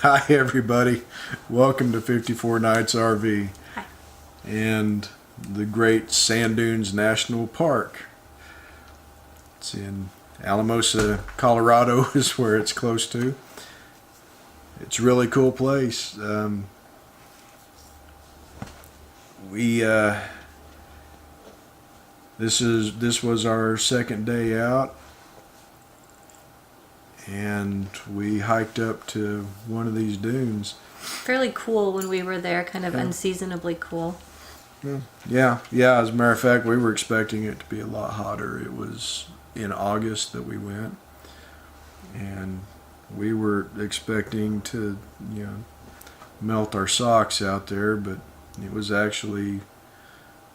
Hi everybody, welcome to 54 Nights RV. Hi. And the great Sand Dunes National Park. It's in Alamosa, Colorado is where it's close to. It's a really cool place. This was our second day out, and we hiked up to one of these dunes. Fairly cool when we were there, kind of unseasonably cool. Yeah. As a matter of fact, we were expecting it to be a lot hotter. It was in August that we went, and we were expecting to, melt our socks out there, but it was actually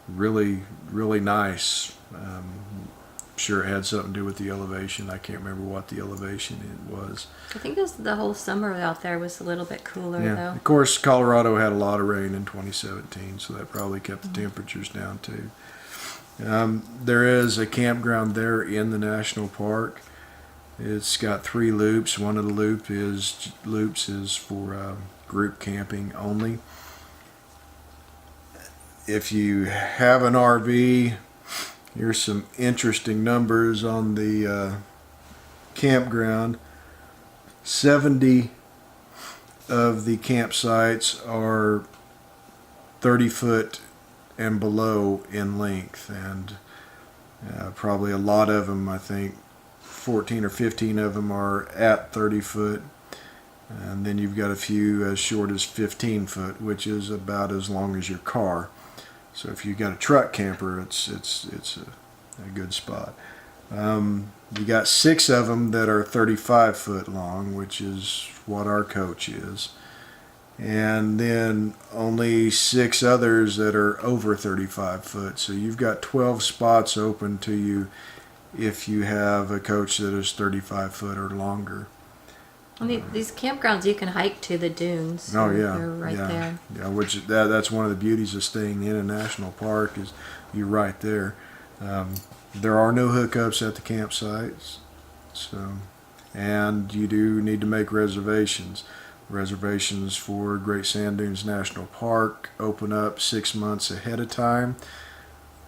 really, really nice. Sure it had something to do with the elevation. I can't remember what the elevation it was. I think it was the whole summer out there was a little bit cooler, though. Of course, Colorado had a lot of rain in 2017, so that probably kept the temperatures down too. There is a campground there in the national park. It's got 3 loops. One of the loops is for group camping only. If you have an RV, here's some interesting numbers on the campground. 70 of the campsites are 30 foot and below in length, and probably a lot of them, I think 14 or 15 of them are at 30 foot, and then you've got a few as short as 15 foot, which is about as long as your car. So if you've got a truck camper, it's a good spot. You got 6 of them that are 35 foot long, which is what our coach is. And then only 6 others that are over 35 foot. So you've got 12 spots open to you if you have a coach that is 35 foot or longer. I mean, these campgrounds, you can hike to the dunes. Oh yeah, they're right there. Yeah, which that's one of the beauties of staying in a national park, is you're right there. There are no hookups at the campsites, and you do need to make reservations. Reservations for Great Sand Dunes National Park open up 6 months ahead of time.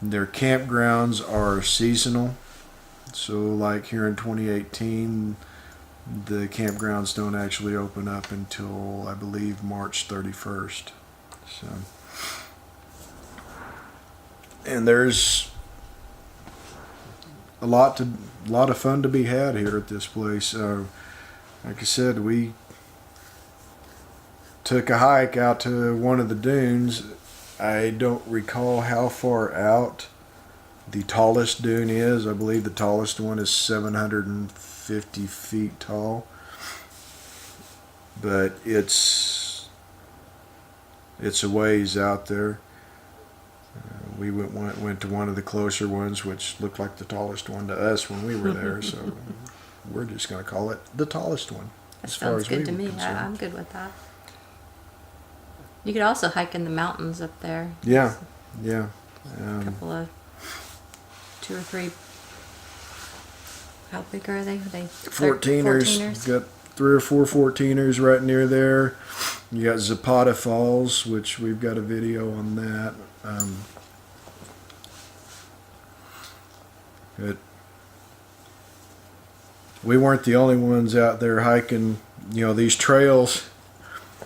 Their campgrounds are seasonal, so like here in 2018, the campgrounds don't actually open up until, I believe, March 31st. So, and there's a lot of fun to be had here at this place. Like I said, we took a hike out to one of the dunes. I don't recall how far out the tallest dune is. I believe the tallest one is 750 feet tall, but it's a ways out there. We went to one of the closer ones, which looked like the tallest one to us when we were there, so we're just going to call it the tallest one. That sounds good to me. I'm good with that. You could also hike in the mountains up there. Yeah. A couple of 2 or 3. How big are they? 14ers. Got 3 or 4 14ers right near there. You got Zapata Falls, which we've got a video on that. But we weren't the only ones out there hiking. These trails,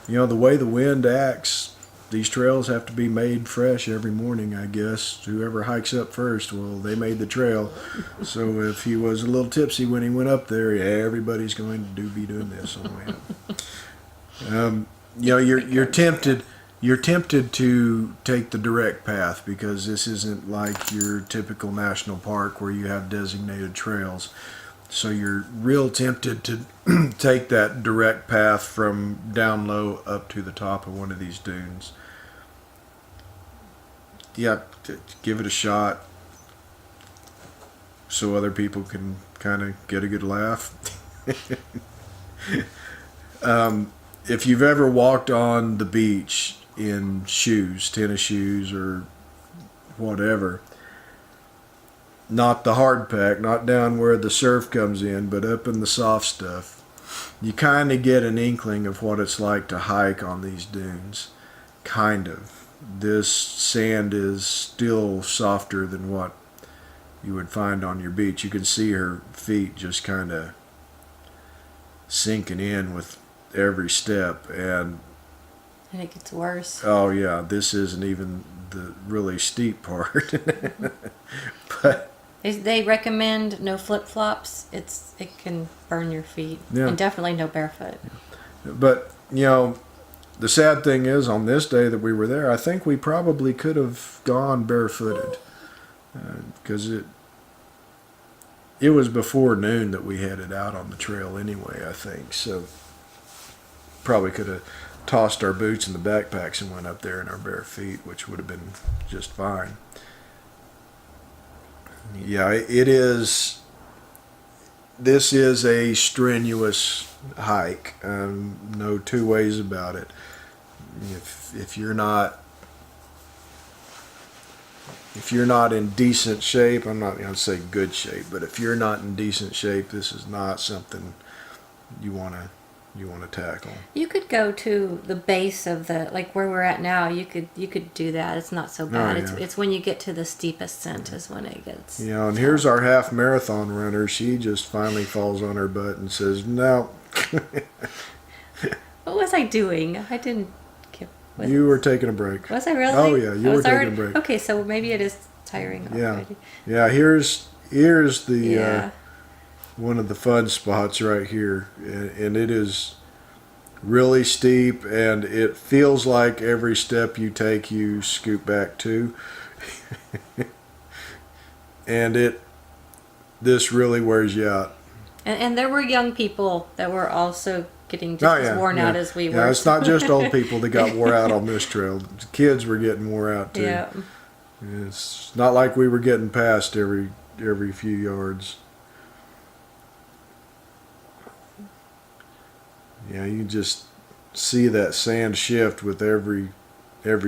the way the wind acts, these trails have to be made fresh every morning, I guess. Whoever hikes up first, well, they made the trail. So if he was a little tipsy when he went up there, everybody's going to be doing this on the way up. You're tempted to take the direct path, because this isn't like your typical national park where you have designated trails. So you're real tempted to take that direct path from down low up to the top of one of these dunes. Yeah, give it a shot so other people can kind of get a good laugh. If you've ever walked on the beach in shoes, tennis shoes or whatever, not the hard pack, not down where the surf comes in, but up in the soft stuff, you kind of get an inkling of what it's like to hike on these dunes. Kind of. This sand is still softer than what you would find on your beach. You can see her feet just kind of sinking in with every step, and it gets worse. oh yeah, this isn't even the really steep part. But They recommend no flip-flops. It can burn your feet. Yeah. And definitely no barefoot. but the sad thing is, on this day that we were there, I think we probably could have gone barefooted, because it was before noon that we headed out on the trail anyway, I think. So probably could have tossed our boots in the backpacks and went up there in our bare feet, which would have been just fine. Yeah, it is. This is a strenuous hike. No two ways about it. If you're not in decent shape, I'm not going to say good shape, but if you're not in decent shape, this is not something you want to tackle. You could go to the base of like where we're at now. You could do that. It's not so bad. yeah. It's when you get to the steep ascent is when it gets. And here's our half marathon runner. She just finally falls on her butt and says, "No." What was I doing? I didn't. You were taking a break. Was I really? Oh yeah, you were taking a break. Okay, so maybe it is tiring. Yeah, already. yeah. Here's the Yeah. one of the fun spots right here, and it is really steep, and it feels like every step you take you scoot back to. And this really wears you out. And there were young people that were also getting just as worn out as we were. Yeah, it's not just old people that got wore out on this trail. Kids were getting wore out too. Yeah. It's not like we were getting past every few yards. Yeah, you can just see that sand shift with every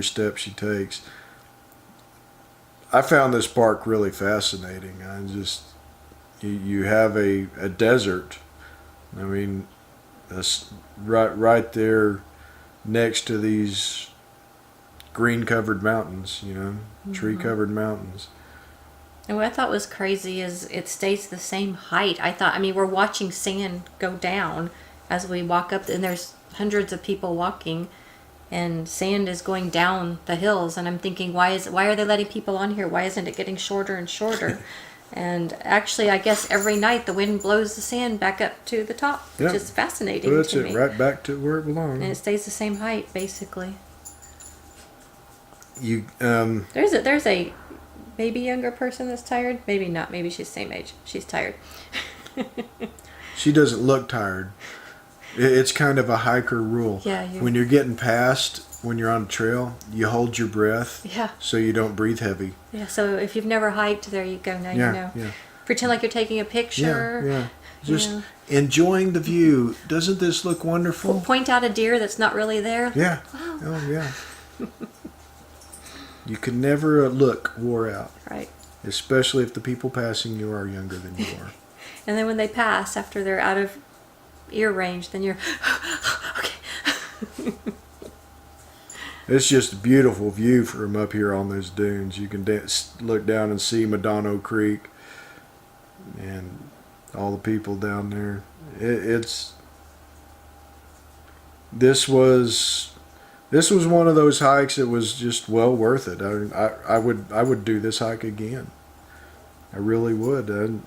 step she takes. I found this park really fascinating. You have a desert. I mean, that's right there next to these green covered mountains, tree covered mountains. And what I thought was crazy is it stays the same height. We're watching sand go down as we walk up, and there's hundreds of people walking, and sand is going down the hills. And I'm thinking, why are they letting people on here? Why isn't it getting shorter and shorter? And actually, I guess every night the wind blows the sand back up to the top, which is fascinating Puts to it me. right back to where it belongs. And it stays the same height, basically. There's a maybe younger person that's tired. Maybe not. Maybe she's the same age. She's tired. She doesn't look tired. It's kind of a hiker rule. Yeah. When you're getting past, when you're on a trail, you hold your breath. Yeah. So you don't breathe heavy. Yeah. So if you've never hiked, there you go. Now you know. Yeah. Pretend like you're taking a picture. Yeah. Just enjoying the view. Doesn't this look wonderful? Point out a deer that's not really there. Yeah. Wow. Oh yeah. You can never look wore out. Right. Especially if the people passing you are younger than you are. And then when they pass, after they're out of ear range, then you're okay. It's just a beautiful view from up here on those dunes. You can look down and see Madonna Creek and all the people down there. This was one of those hikes that was just well worth it. I would do this hike again. I really would.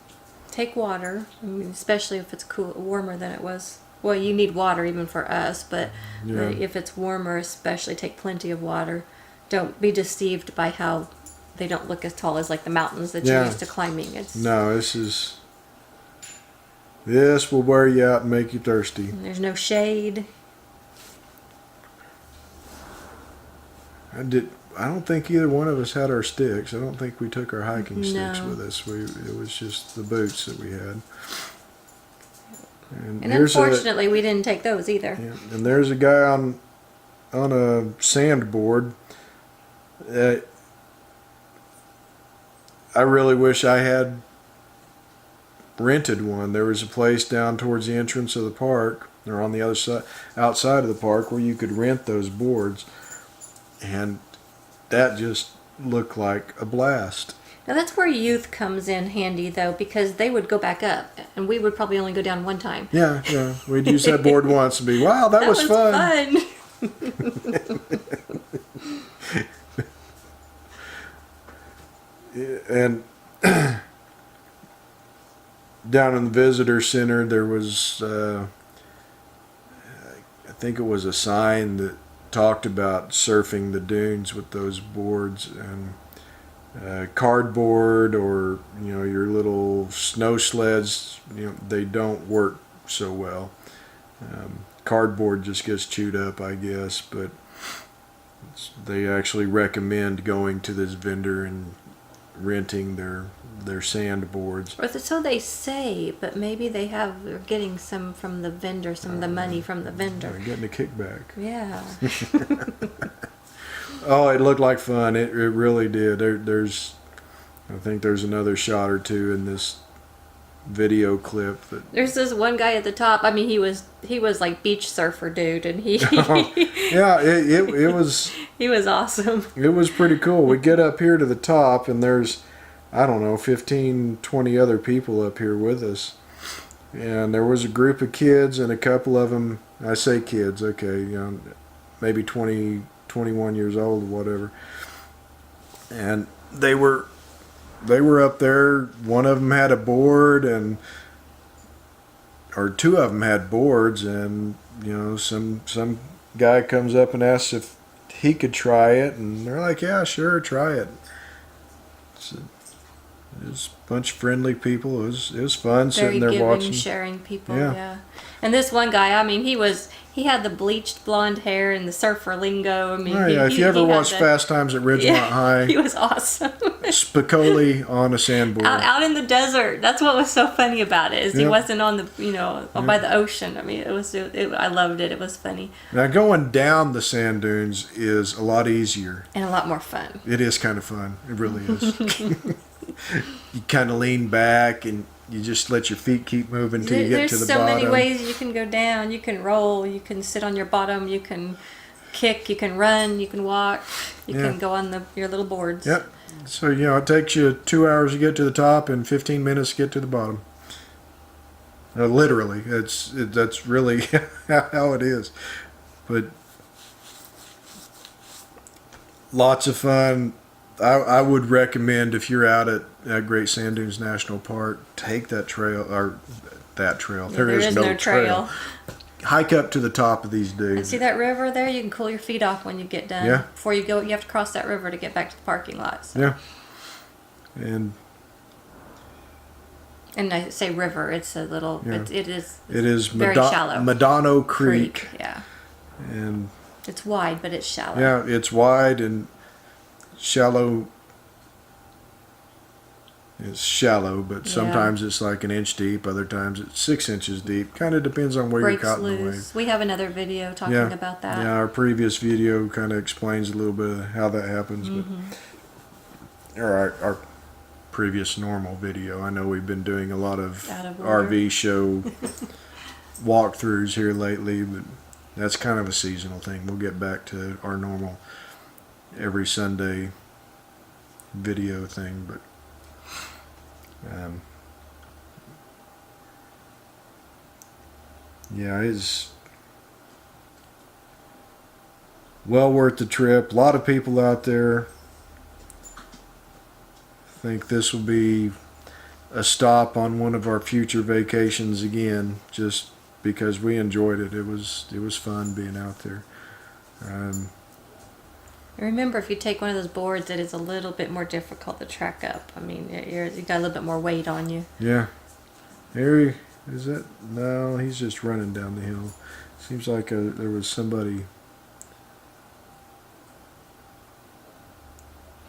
Take water, especially if it's warmer than it was. Well, you need water even for us, but if it's warmer, especially take plenty of water. Don't be deceived by how they don't look as tall as like the mountains that you're used to climbing. No, this will wear you out and make you thirsty. There's no shade. I don't think either one of us had our sticks. I don't think we took our hiking sticks No. with us. It was just the boots that we had. And unfortunately, we didn't take those either. Yeah, and there's a guy on a sandboard. I really wish I had rented one. There was a place down towards the entrance of the park, or on the other side, outside of the park, where you could rent those boards, and that just looked like a blast. Now that's where youth comes in handy, though, because they would go back up, and we would probably only go down one time. Yeah, we'd use that board once and be, wow, that was fun. And down in the visitor center, there was, I think it was a sign that talked about surfing the dunes with those boards, and cardboard or your little snow sleds, they don't work so well. Cardboard just gets chewed up, I guess, but they actually recommend going to this vendor and renting their sand boards. Or so they say, but maybe they're getting some from the vendor, some of the money from the vendor. They're getting a kickback. Yeah. Oh, it looked like fun. It really did. I think there's another shot or two in this video clip. There's this one guy at the top. I mean, he was like beach surfer dude, and he. Yeah, it was. He was awesome. It was pretty cool. We get up here to the top, and there's, I don't know, 15, 20 other people up here with us. And there was a group of kids, and a couple of them, I say kids, okay, maybe 20, 21 years old, whatever. And they were up there. One of them had a board, or two of them had boards, and some guy comes up and asks if he could try it, and they're like, yeah, sure, try it. It was a bunch of friendly people. It was fun sitting there giving, watching. Sharing people, yeah. And this one guy, I mean, he had the bleached blonde hair and the surfer lingo. I mean, if you ever watched Fast Times at Ridgemont High, he was awesome. Spicoli on a sandboard. Out in the desert. That's what was so funny about it, is he wasn't on the, by the ocean. I mean, I loved it. It was funny. Now, going down the sand dunes is a lot easier. And a lot more fun. It is kind of fun. It really is. You kind of lean back and you just let your feet keep moving till you get to the bottom. There's so many ways you can go down. You can roll. You can sit on your bottom. You can kick. You can run. You can walk. You can go on your little boards. Yep. So, it takes you 2 hours to get to the top and 15 minutes to get to the bottom. Literally. That's really how it is. But lots of fun. I would recommend, if you're out at Great Sand Dunes National Park, take that trail, or that trail. Yeah, there is no trail. Hike up to the top of these dunes. And see that river there? You can cool your feet off when you get done. Yeah. Before you go, you have to cross that river to get back to the parking lot. So. Yeah. And I say river, it's a little, it is very shallow. Medano Creek. Yeah. And it's wide, but it's shallow. Yeah, it's wide and shallow. It's shallow, but sometimes it's like an inch deep. Other times it's 6 inches deep. Kind of depends on where you're caught in the wave. We have another video talking about that. Yeah, our previous video kind of explains a little bit of how that happens. Or our previous normal video. I know we've been doing a lot of RV show walkthroughs here lately, but that's kind of a seasonal thing. We'll get back to our normal every Sunday video thing, but it's well worth the trip. A lot of people out there. I think this will be a stop on one of our future vacations again, just because we enjoyed it. It was fun being out there. Remember, if you take one of those boards, it is a little bit more difficult to track up. I mean, you got a little bit more weight on you. Yeah. Harry, is that? No, he's just running down the hill. Seems like there was somebody.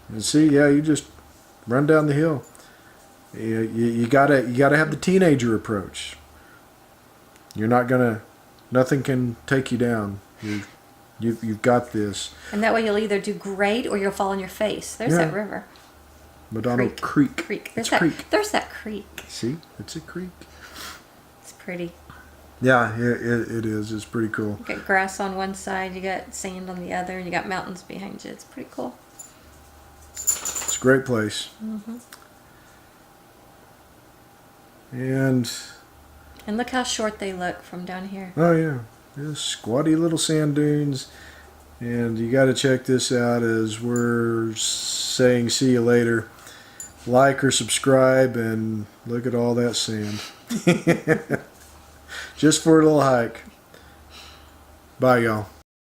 And see, you just run down the hill. You gotta have the teenager approach. You're not gonna. Nothing can take you down. You've got this. And that way you'll either do great or you'll fall on your face. There's that river. Madonna Creek. There's It's that creek. There's that creek. See, it's a creek. It's pretty. Yeah, it is. It's pretty cool. You got grass on one side, you got sand on the other, and you got mountains behind you. It's pretty cool. It's a great place. Mm-hmm. And look how short they look from down here. oh yeah, squatty little sand dunes. And you got to check this out as we're saying see you later. Like or subscribe and look at all that sand. Just for a little hike. Bye, y'all.